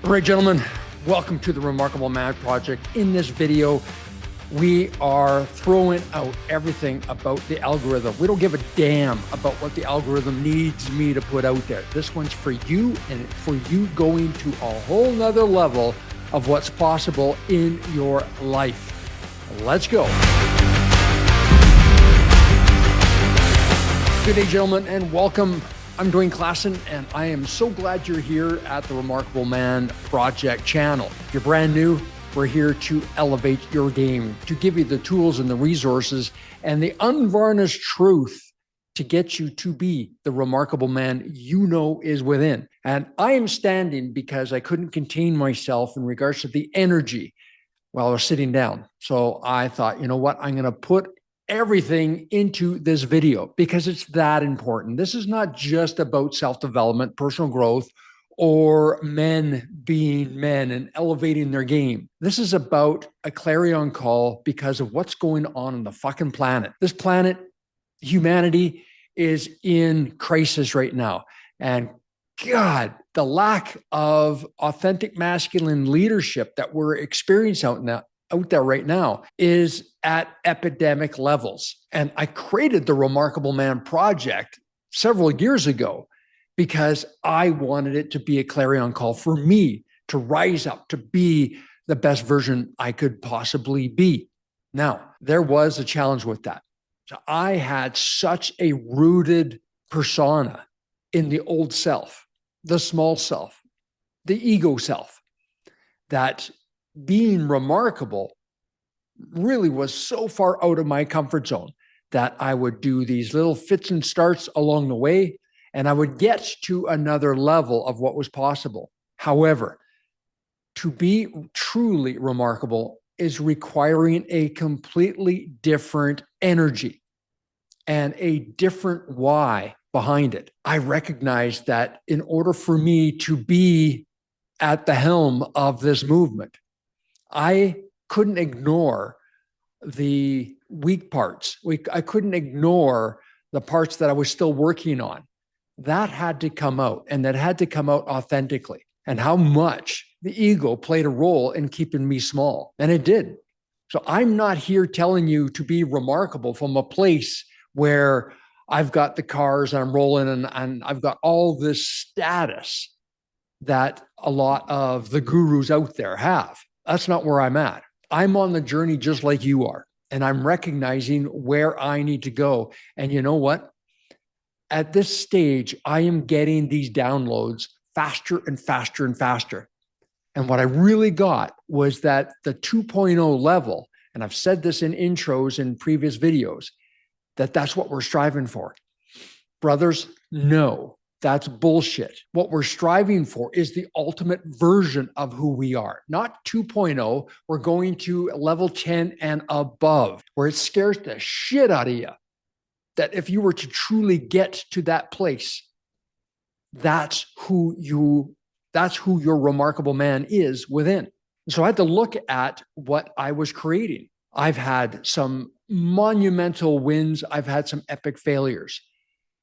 All right, gentlemen, welcome to the Remarkable Man Project. In this video, we are throwing out everything about the algorithm. We don't give a damn about what the algorithm needs me to put out there. This one's for you and for you going to a whole nother level of what's possible in your life. Let's go. Good day, gentlemen, and welcome. I'm Dwayne Klassen, and I am so glad you're here at the Remarkable Man Project channel. If you're brand new, we're here to elevate your game, to give you the tools and the resources and the unvarnished truth to get you to be the remarkable man you know is within. And I am standing because I couldn't contain myself in regards to the energy while I was sitting down. So I thought, you know what, I'm going to put everything into this video because it's that important. This is not just about self-development, personal growth, or men being men and elevating their game. This is about a clarion call because of what's going on the fucking planet. This planet, humanity, is in crisis right now. And God, the lack of authentic masculine leadership that we're experiencing out there right now is at epidemic levels. And I created the Remarkable Man Project several years ago because I wanted it to be a clarion call for me to rise up, to be the best version I could possibly be. Now, there was a challenge with that. So I had such a rooted persona in the old self, the small self, the ego self, that being remarkable really was so far out of my comfort zone that I would do these little fits and starts along the way, and I would get to another level of what was possible. However, to be truly remarkable is requiring a completely different energy and a different why behind it. I recognized that in order for me to be at the helm of this movement, I couldn't ignore the weak parts. I couldn't ignore the parts that I was still working on. That had to come out, and that had to come out authentically. And how much the ego played a role in keeping me small. And it did. So I'm not here telling you to be remarkable from a place where I've got the cars and I'm rolling and I've got all this status that a lot of the gurus out there have. That's not where I'm at. I'm on the journey just like you are, and I'm recognizing where I need to go. And you know what? At this stage, I am getting these downloads faster and faster and faster. And what I really got was that the 2.0 level, and I've said this in intros in previous videos, that's what we're striving for. Brothers, no. That's bullshit. What we're striving for is the ultimate version of who we are, not 2.0. We're going to level 10 and above, where it scares the shit out of you that if you were to truly get to that place, that's who your remarkable man is within. So I had to look at what I was creating. I've had some monumental wins. I've had some epic failures.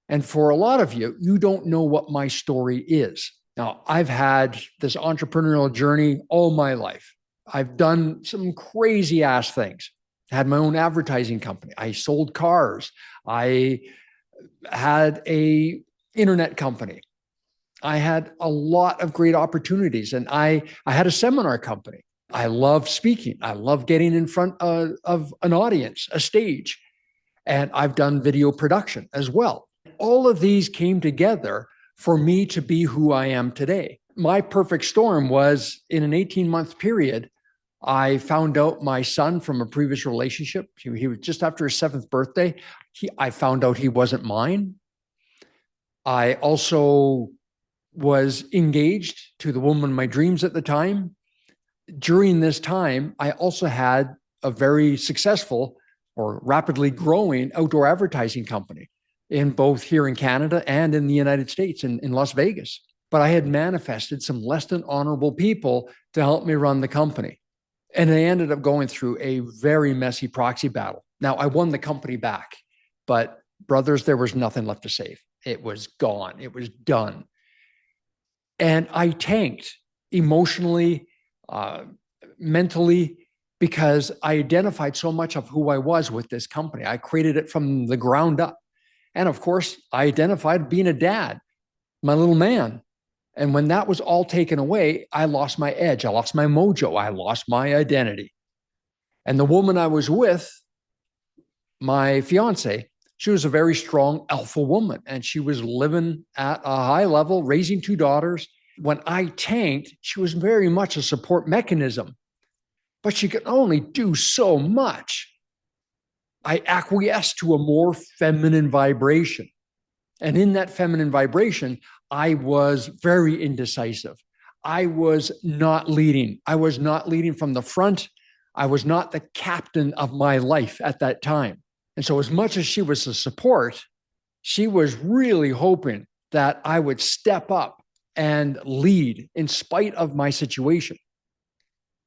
And for a lot of you, you don't know what my story is. Now, I've had this entrepreneurial journey all my life. I've done some crazy ass things. I had my own advertising company. I sold cars. I had a internet company. I had a lot of great opportunities, and I had a seminar company. I love speaking. I love getting in front of an audience, a stage. And I've done video production as well. All of these came together for me to be who I am today. My perfect storm was in an 18-month period. I found out my son from a previous relationship. He was just after his 7th birthday. I found out he wasn't mine. I also was engaged to the woman of my dreams at the time. During this time, I also had a very successful or rapidly growing outdoor advertising company in both here in Canada and in the United States, in Las Vegas. But I had manifested some less than honorable people to help me run the company. And I ended up going through a very messy proxy battle. Now, I won the company back, but brothers, there was nothing left to save. It was gone. It was done. And I tanked emotionally, uh, mentally, because I identified so much of who I was with this company. I created it from the ground up. And of course, I identified being a dad, my little man. And when that was all taken away, I lost my edge. I lost my mojo. I lost my identity. And the woman I was with, my fiance, she was a very strong alpha woman, and she was living at a high level, raising two daughters. When I tanked, she was very much a support mechanism, but she could only do so much. I acquiesced to a more feminine vibration. And in that feminine vibration, I was very indecisive. I was not leading. I was not leading from the front. I was not the captain of my life at that time. And so, as much as she was a support, she was really hoping that I would step up and lead in spite of my situation.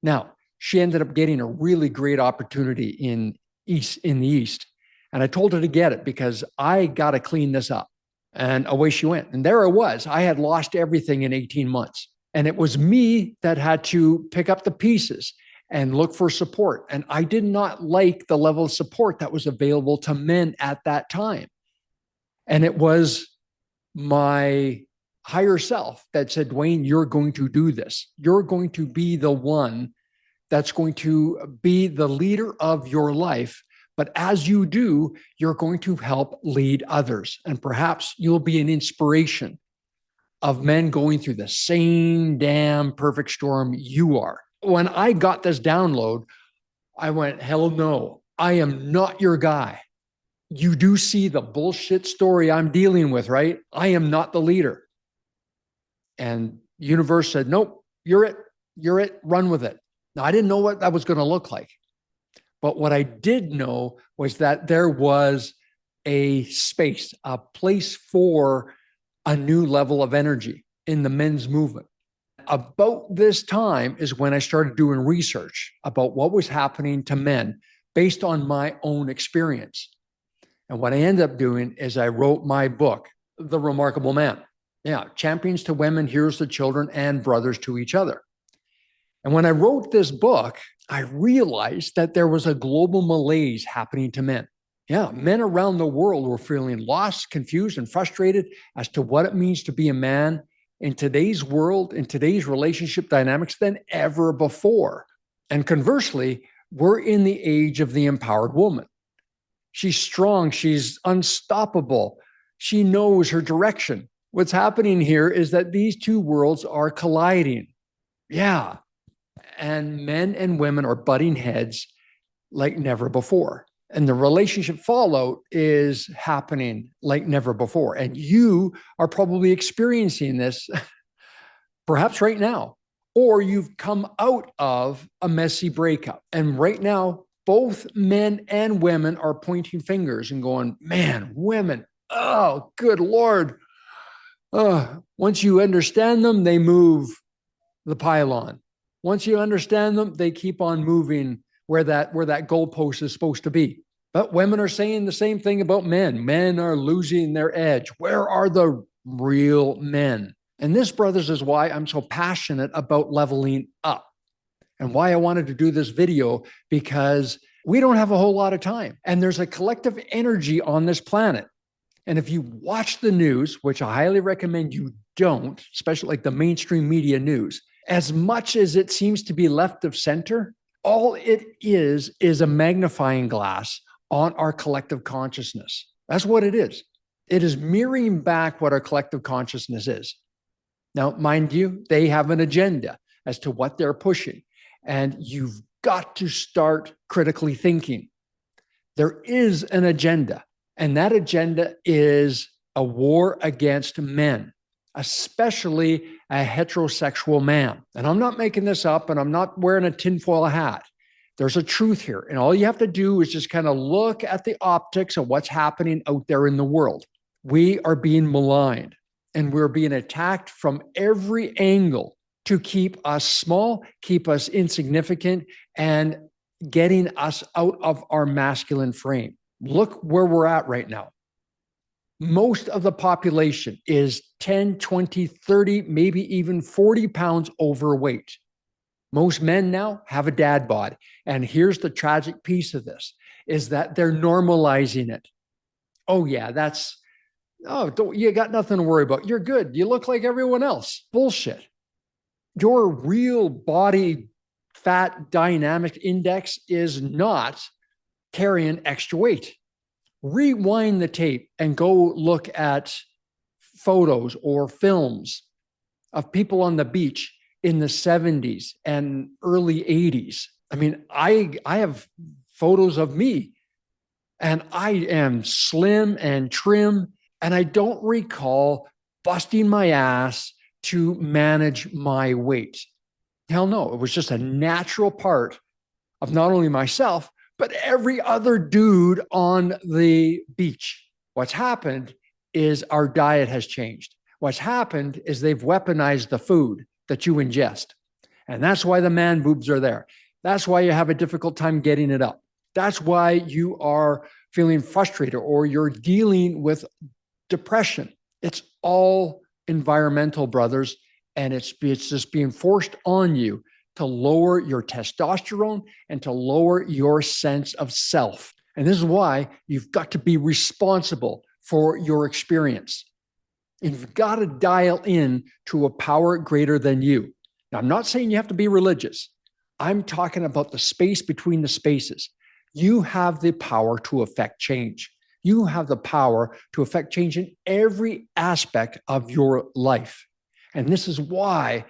Now, she ended up getting a really great opportunity in the East. And I told her to get it because I got to clean this up. And away she went. And there I was. I had lost everything in 18 months. And it was me that had to pick up the pieces and look for support. And I did not like the level of support that was available to men at that time. And it was my higher self that said, Dwayne, you're going to do this. You're going to be the one that's going to be the leader of your life. But as you do, you're going to help lead others. And perhaps you'll be an inspiration of men going through the same damn perfect storm you are. When I got this download, I went, hell no, I am not your guy. You do see the bullshit story I'm dealing with, right? I am not the leader. And the universe said, nope, you're it. You're it. Run with it. Now, I didn't know what that was going to look like. But what I did know was that there was a space, a place for a new level of energy in the men's movement. About this time is when I started doing research about what was happening to men based on my own experience. And what I ended up doing is I wrote my book, The Remarkable Man. Yeah, champions to women, heroes to children, and brothers to each other. And when I wrote this book, I realized that there was a global malaise happening to men. Yeah, men around the world were feeling lost, confused, and frustrated as to what it means to be a man in today's world, in today's relationship dynamics than ever before. And conversely, we're in the age of the empowered woman. She's strong, she's unstoppable, she knows her direction. What's happening here is that these two worlds are colliding. Yeah. And men and women are butting heads like never before. And the relationship fallout is happening like never before. And you are probably experiencing this perhaps right now, or you've come out of a messy breakup. And right now, both men and women are pointing fingers and going, man, women, oh, good Lord. Once you understand them, they move the pylon. Once you understand them, they keep on moving where that goalpost is supposed to be. But women are saying the same thing about men. Men are losing their edge. Where are the real men? And this, brothers, is why I'm so passionate about leveling up and why I wanted to do this video, because we don't have a whole lot of time. And there's a collective energy on this planet. And if you watch the news, which I highly recommend you don't, especially like the mainstream media news, as much as it seems to be left of center, all it is a magnifying glass on our collective consciousness. That's what it is. It is mirroring back what our collective consciousness is. Now, mind you, they have an agenda as to what they're pushing, and you've got to start critically thinking. There is an agenda, and that agenda is a war against men, especially a heterosexual man. And I'm not making this up, and I'm not wearing a tinfoil hat. There's a truth here. And all you have to do is just kind of look at the optics of what's happening out there in the world. We are being maligned, and we're being attacked from every angle to keep us small, keep us insignificant, and getting us out of our masculine frame. Look where we're at right now. Most of the population is 10, 20, 30, maybe even 40 pounds overweight. Most men now have a dad bod. And here's the tragic piece of this is that they're normalizing it. Oh yeah, you got nothing to worry about. You're good. You look like everyone else. Bullshit. Your real body fat dynamic index is not carrying extra weight. Rewind the tape and go look at photos or films of people on the beach in the 70s and early 80s. I mean, I have photos of me and I am slim and trim, and I don't recall busting my ass to manage my weight. Hell no, it was just a natural part of not only myself, but every other dude on the beach. What's happened is our diet has changed. What's happened is they've weaponized the food that you ingest. And that's why the man boobs are there. That's why you have a difficult time getting it up. That's why you are feeling frustrated or you're dealing with depression. It's all environmental, brothers. And it's just being forced on you to lower your testosterone and to lower your sense of self. And this is why you've got to be responsible for your experience. You've got to dial in to a power greater than you. Now, I'm not saying you have to be religious. I'm talking about the space between the spaces. You have the power to affect change. You have the power to affect change in every aspect of your life. And this is why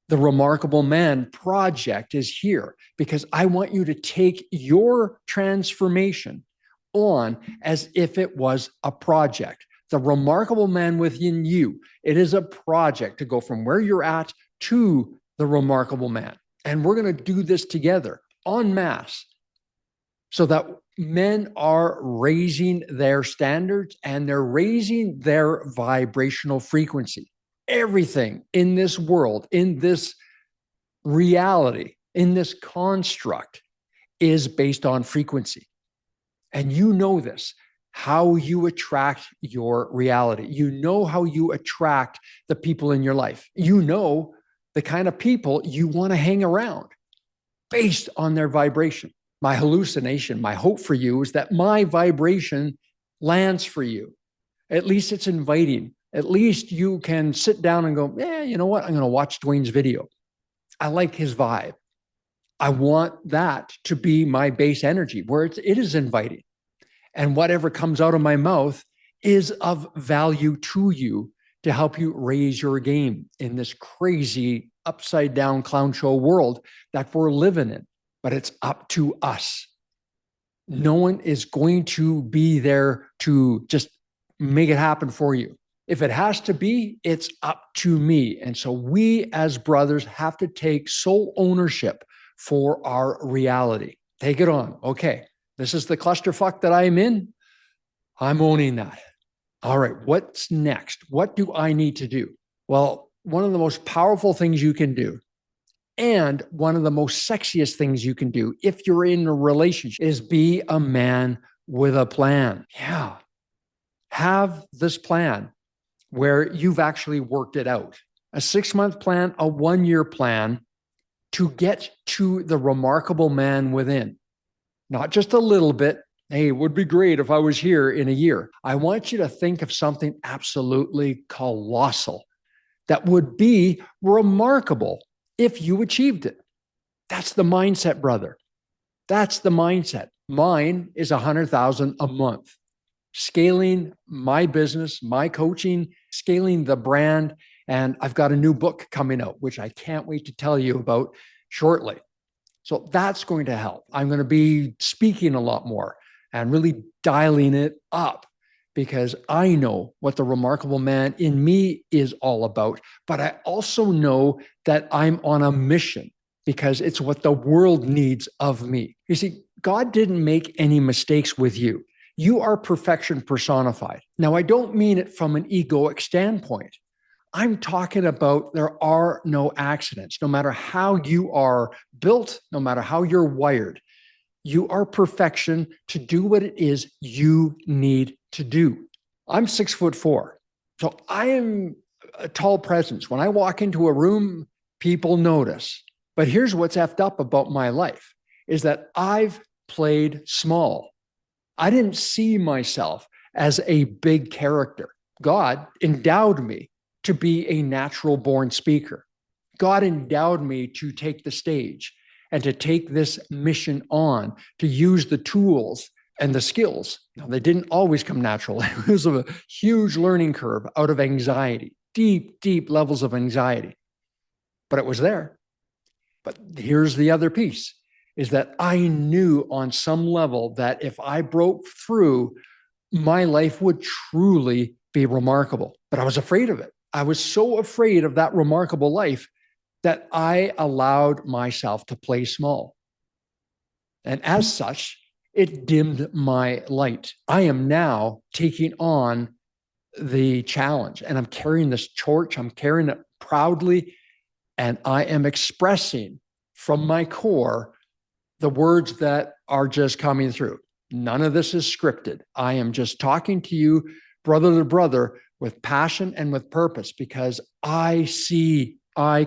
the Remarkable Man Project is here, because I want you to take your transformation on as if it was a project. The Remarkable Man within you, it is a project to go from where you're at to the Remarkable Man. And we're going to do this together en masse so that men are raising their standards and they're raising their vibrational frequency. Everything in this world, in this reality, in this construct is based on frequency. And you know this, how you attract your reality. You know how you attract the people in your life. You know the kind of people you want to hang around based on their vibration. My hallucination, my hope for you is that my vibration lands for you. At least it's inviting. At least you can sit down and go, you know what? I'm going to watch Dwayne's video. I like his vibe. I want that to be my base energy where it is inviting. And whatever comes out of my mouth is of value to you to help you raise your game in this crazy upside down clown show world that we're living in. But it's up to us. No one is going to be there to just make it happen for you. If it has to be, it's up to me. And so we as brothers have to take sole ownership for our reality. Take it on. Okay, this is the clusterfuck that I'm in. I'm owning that. All right, what's next? What do I need to do? Well, one of the most powerful things you can do and one of the most sexiest things you can do if you're in a relationship is be a man with a plan. Yeah. Have this plan where you've actually worked it out. A 6-month plan, a 1-year plan to get to the remarkable man within. Not just a little bit. Hey, it would be great if I was here in a year. I want you to think of something absolutely colossal that would be remarkable if you achieved it. That's the mindset, brother. That's the mindset. Mine is 100,000 a month. Scaling my business, my coaching, scaling the brand. And I've got a new book coming out, which I can't wait to tell you about shortly. So that's going to help. I'm going to be speaking a lot more and really dialing it up because I know what the remarkable man in me is all about. But I also know that I'm on a mission because it's what the world needs of me. You see, God didn't make any mistakes with you. You are perfection personified. Now, I don't mean it from an egoic standpoint. I'm talking about there are no accidents. No matter how you are built, no matter how you're wired, you are perfection to do what it is you need to do. I'm 6'4". So I am a tall presence. When I walk into a room, people notice. But here's what's effed up about my life is that I've played small. I didn't see myself as a big character. God endowed me to be a natural born speaker. God endowed me to take the stage and to take this mission on, to use the tools and the skills. Now, they didn't always come natural. It was a huge learning curve out of anxiety, deep, deep levels of anxiety. But it was there. But here's the other piece is that I knew on some level that if I broke through, my life would truly be remarkable. But I was afraid of it. I was so afraid of that remarkable life that I allowed myself to play small. And as such, it dimmed my light. I am now taking on the challenge and I'm carrying this torch. I'm carrying it proudly. And I am expressing from my core the words that are just coming through. None of this is scripted. I am just talking to you, brother to brother, with passion and with purpose, because I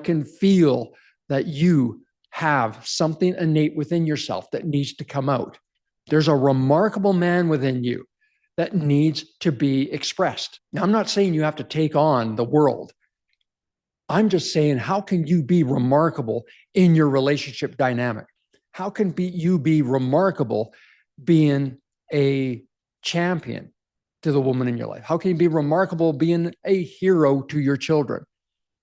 can feel that you have something innate within yourself that needs to come out. There's a remarkable man within you that needs to be expressed. Now, I'm not saying you have to take on the world. I'm just saying, how can you be remarkable in your relationship dynamic? How can you be remarkable being a champion to the woman in your life? How can you be remarkable being a hero to your children?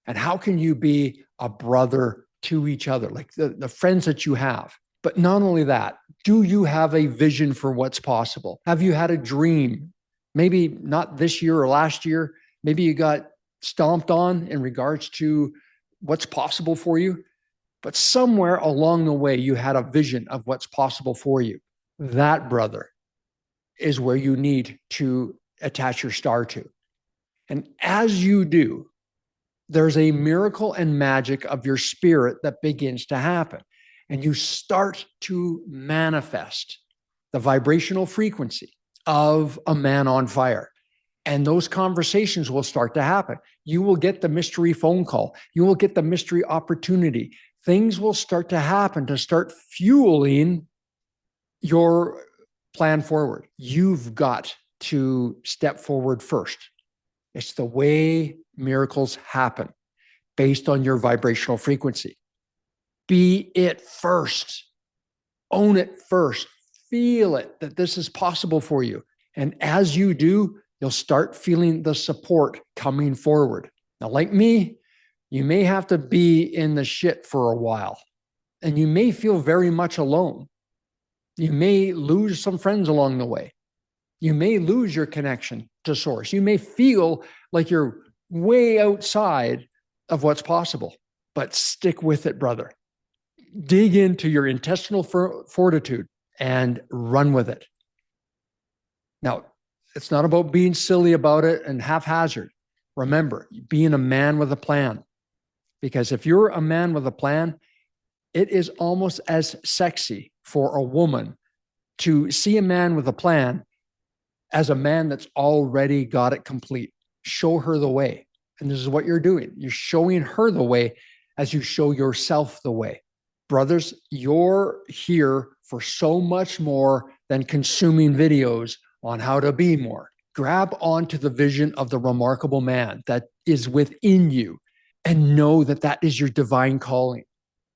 And how can you be a brother to each other, like the friends that you have? But not only that, do you have a vision for what's possible? Have you had a dream? Maybe not this year or last year. Maybe you got stomped on in regards to what's possible for you. But somewhere along the way, you had a vision of what's possible for you. That, brother, is where you need to attach your star to. And as you do, there's a miracle and magic of your spirit that begins to happen. And you start to manifest the vibrational frequency of a man on fire. And those conversations will start to happen. You will get the mystery phone call. You will get the mystery opportunity. Things will start to happen to start fueling your plan forward. You've got to step forward first. It's the way miracles happen based on your vibrational frequency. Be it first. Own it first. Feel it that this is possible for you. And as you do, you'll start feeling the support coming forward. Now, like me, you may have to be in the shit for a while, and you may feel very much alone. You may lose some friends along the way. You may lose your connection to source. You may feel like you're way outside of what's possible, but stick with it, brother. Dig into your intestinal fortitude and run with it. Now, it's not about being silly about it and haphazard. Remember, being a man with a plan. Because if you're a man with a plan, it is almost as sexy for a woman to see a man with a plan as a man that's already got it complete. Show her the way. And this is what you're doing. You're showing her the way as you show yourself the way. Brothers, you're here for so much more than consuming videos on how to be more. Grab onto the vision of the remarkable man that is within you and know that that is your divine calling.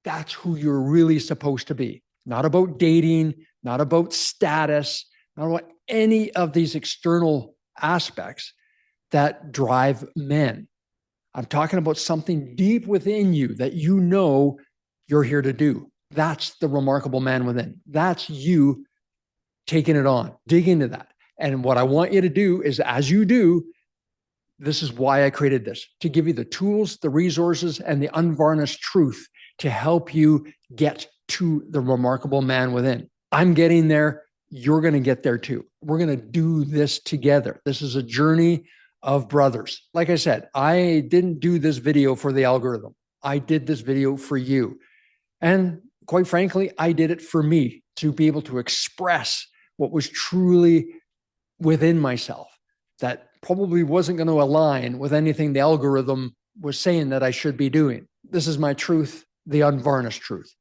That's who you're really supposed to be. Not about dating, not about status, not about any of these external aspects that drive men. I'm talking about something deep within you that you know you're here to do. That's the remarkable man within. That's you taking it on. Dig into that. And what I want you to do is, as you do, this is why I created this, to give you the tools, the resources, and the unvarnished truth to help you get to the remarkable man within. I'm getting there. You're going to get there too. We're going to do this together. This is a journey of brothers. Like I said, I didn't do this video for the algorithm. I did this video for you. And quite frankly, I did it for me to be able to express what was truly within myself that probably wasn't going to align with anything the algorithm was saying that I should be doing. This is my truth, the unvarnished truth.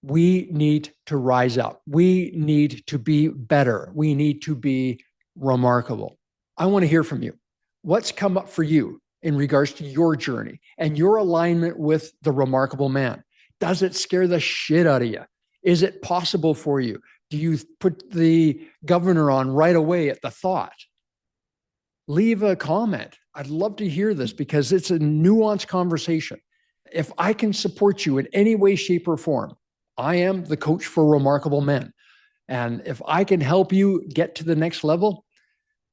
We need to rise up. We need to be better. We need to be remarkable. I want to hear from you. What's come up for you in regards to your journey and your alignment with the remarkable man? Does it scare the shit out of you? Is it possible for you? Do you put the governor on right away at the thought? Leave a comment. I'd love to hear this because it's a nuanced conversation. If I can support you in any way, shape, or form, I am the coach for remarkable men. And if I can help you get to the next level,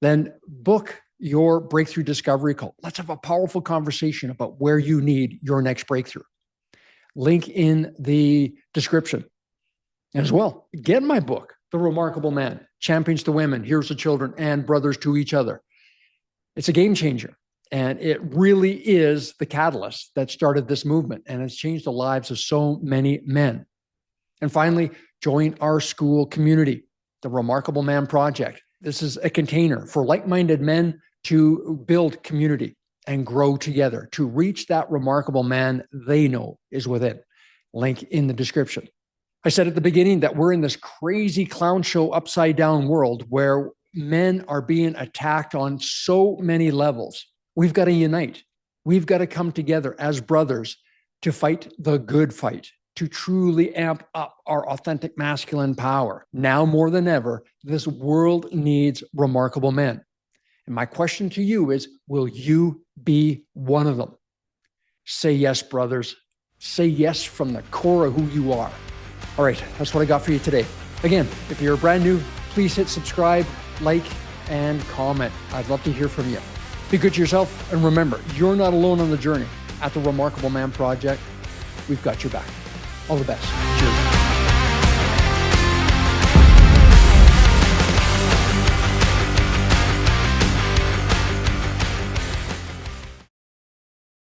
then book your breakthrough discovery call. Let's have a powerful conversation about where you need your next breakthrough. Link in the description. As well, get my book, The Remarkable Man, Champions to Women, Heroes to Children, and Brothers to Each Other. It's a game changer. And it really is the catalyst that started this movement. And it's changed the lives of so many men. And finally, join our school community, the Remarkable Man Project. This is a container for like-minded men to build community and grow together to reach that remarkable man they know is within. Link in the description. I said at the beginning that we're in this crazy clown show upside down world where men are being attacked on so many levels. We've got to unite. We've got to come together as brothers to fight the good fight, to truly amp up our authentic masculine power. Now more than ever, this world needs remarkable men. And my question to you is, will you be one of them? Say yes, brothers. Say yes from the core of who you are. All right, that's what I got for you today. Again, if you're brand new, please hit subscribe, like, and comment. I'd love to hear from you. Be good to yourself, and remember, you're not alone on the journey. At the Remarkable Man Project, we've got your back. All the best. Cheers.